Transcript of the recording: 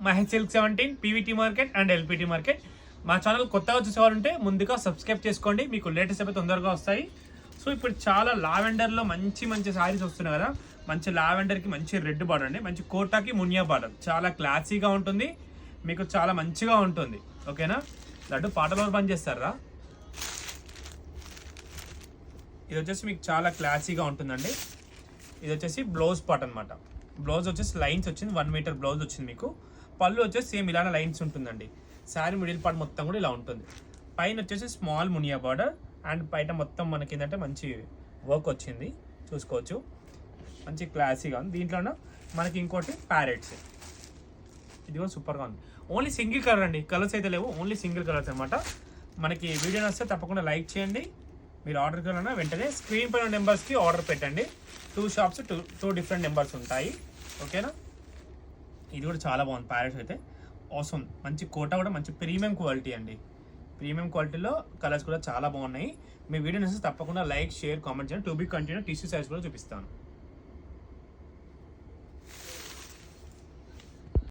Mahesh silk 17 PVT market and LPT market. మా channel కొత్తగా చూసేవాళ్ళంటే ముందుగా సబ్స్క్రైబ్ చేసుకోండి, మీకు లేటెస్ట్ అయితే తొందరగా వస్తాయి. సో ఇప్పుడు చాలా లావెండర్లో మంచి మంచి శారీస్ వస్తున్నాయి కదా. మంచి లావెండర్కి మంచి రెడ్ బార్డర్ అండి, మంచి కోటాకి మునియా బార్డర్, చాలా క్లాసీగా ఉంటుంది, మీకు చాలా మంచిగా ఉంటుంది. ఓకేనా, లడ్డు పాటలో పని చేస్తారా. ఇది వచ్చేసి మీకు చాలా క్లాసీగా ఉంటుందండి. ఇది వచ్చేసి బ్లౌజ్ పార్ట్ అనమాట. బ్లౌజ్ వచ్చేసి లైన్స్ వచ్చింది, 1 మీటర్ బ్లౌజ్ వచ్చింది మీకు. పళ్ళు వచ్చేసి సేమ్ ఇలానే లైన్స్ ఉంటుందండి. శారీ మిడిల్ పార్ట్ మొత్తం కూడా ఇలా ఉంటుంది. పైన వచ్చేసి స్మాల్ మునియా బార్డర్ అండ్ బయట మొత్తం మనకి ఏంటంటే మంచి వర్క్ వచ్చింది, చూసుకోవచ్చు. మంచి క్లాసీగా ఉంది. దీంట్లోనే మనకి ఇంకోటి ప్యారెట్స్, ఇది కూడా సూపర్గా ఉంది. ఓన్లీ సింగిల్ కలర్ అండి, కలర్స్ అయితే లేవు, ఓన్లీ సింగిల్ కలర్స్ అనమాట. మనకి వీడియో నచ్చితే తప్పకుండా లైక్ చేయండి. మీరు ఆర్డర్ కన్నా వెంటనే స్క్రీన్ పైన నెంబర్స్కి ఆర్డర్ పెట్టండి. 2 షాప్స్ 2 డిఫరెంట్ నెంబర్స్ ఉంటాయి. ఓకేనా, ఇది కూడా చాలా బాగుంది. ప్యారెట్స్ అయితే అవసరం, మంచి కోట కూడా మంచి ప్రీమియం క్వాలిటీ అండి. ప్రీమియం క్వాలిటీలో కలర్స్ కూడా చాలా బాగున్నాయి. మీ వీడియో నచ్చితే తప్పకుండా లైక్, షేర్, కామెంట్ చేయండి. To be continue tissue size కూడా చూపిస్తాను.